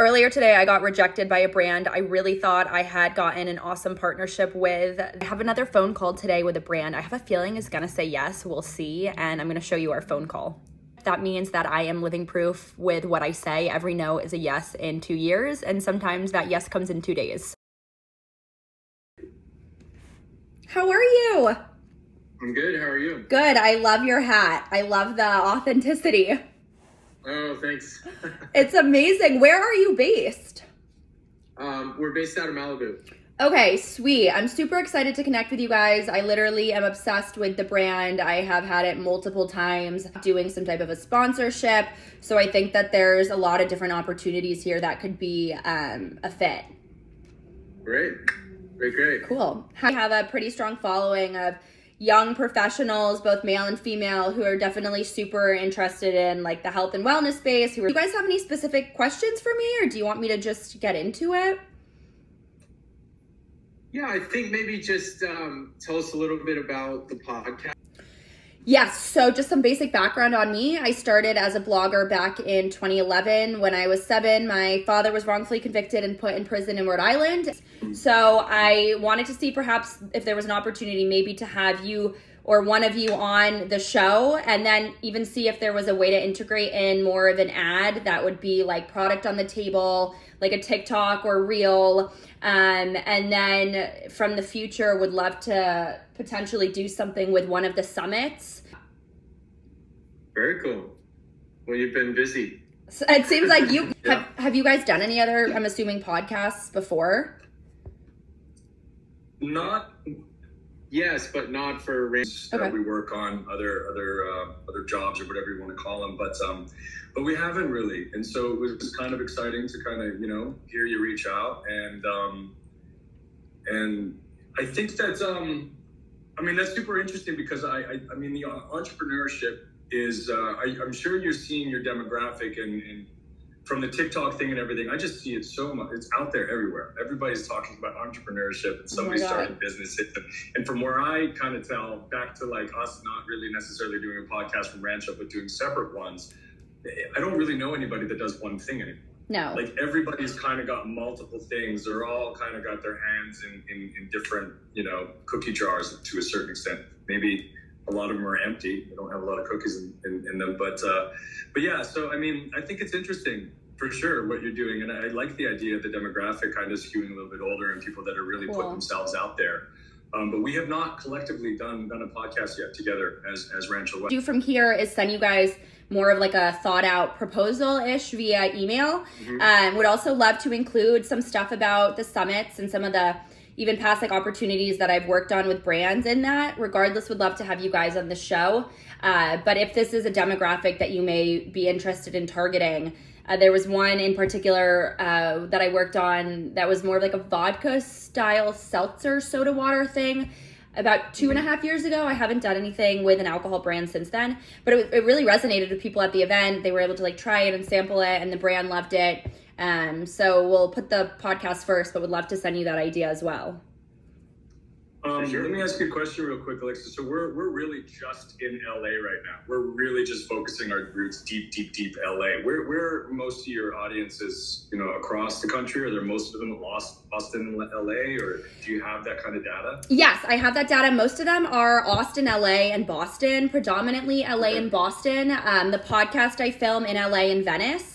Earlier today, I got rejected by a brand I really thought I had gotten an awesome partnership with. I have another phone call today with a brand I have a feeling is gonna say yes. We'll see. And I'm gonna show you our phone call. That means that I am living proof with what I say. Every no is a yes in 2 years. And sometimes that yes comes in 2 days. How are you? I'm good. How are you? Good. I love your hat. I love the authenticity. Oh, thanks. It's amazing. Where are you based? We're based out of Malibu. Okay, sweet. I'm super excited to connect with you guys. I literally am obsessed with the brand. I have had it multiple times doing some type of a sponsorship. So I think that there's a lot of different opportunities here that could be a fit. Great. Cool. I have a pretty strong following of young professionals, both male and female, who are definitely super interested in like the health and wellness space. Do you guys have any specific questions for me, or do you want me to just get into it? Yeah, I think maybe just tell us a little bit about the podcast. Yes, so just some basic background on me. I started as a blogger back in 2011. When I was 7, my father was wrongfully convicted and put in prison in Rhode Island. So I wanted to see perhaps if there was an opportunity maybe to have you or one of you on the show, and then even see if there was a way to integrate in more of an ad that would be like product on the table, like a TikTok or reel. And then from the future, would love to potentially do something with one of the summits. Very cool. Well, you've been busy. So it seems like you Yeah. have you guys done any other, I'm assuming, podcasts before? Yes, but not for range. Okay. We work on other jobs or whatever you want to call them, but we haven't really. And so it was kind of exciting to kind of hear you reach out, and I think that that's super interesting because I mean the entrepreneurship is I'm sure you're seeing your demographic and from the TikTok thing and everything. I just see it so much. It's out there everywhere. Everybody's talking about entrepreneurship and somebody starting businesses. And from where I kind of tell, back to like us not really necessarily doing a podcast from Rancho, but doing separate ones, I don't really know anybody that does one thing anymore. No. Like everybody's kind of got multiple things. They're all kind of got their hands in different, cookie jars to a certain extent. Maybe a lot of them are empty. They don't have a lot of cookies in them. But yeah, so I mean, I think it's interesting for sure what you're doing. And I like the idea of the demographic kind of skewing a little bit older and people that are really put themselves out there. But we have not collectively done a podcast yet together as Rancho West. Do from here is send you guys more of like a thought out proposal-ish via email. Would also love to include some stuff about the summits and some of the even past like opportunities that I've worked on with brands in that. Regardless, would love to have you guys on the show. But if this is a demographic that you may be interested in targeting, there was one in particular that I worked on that was more of like a vodka style seltzer soda water thing about 2.5 years ago. I haven't done anything with an alcohol brand since then, but it really resonated with people at the event. They were able to like try it and sample it, and the brand loved it. So we'll put the podcast first, but would love to send you that idea as well. Let me ask you a question real quick, Alexa. So we're really just in LA right now. We're really just focusing our roots deep LA. Where most of your audience is, across the country? Are there most of them lost Austin, LA, or do you have that kind of data? Yes, I have that data. Most of them are Austin, LA, and Boston, predominantly LA and Boston. The podcast I film in LA and Venice.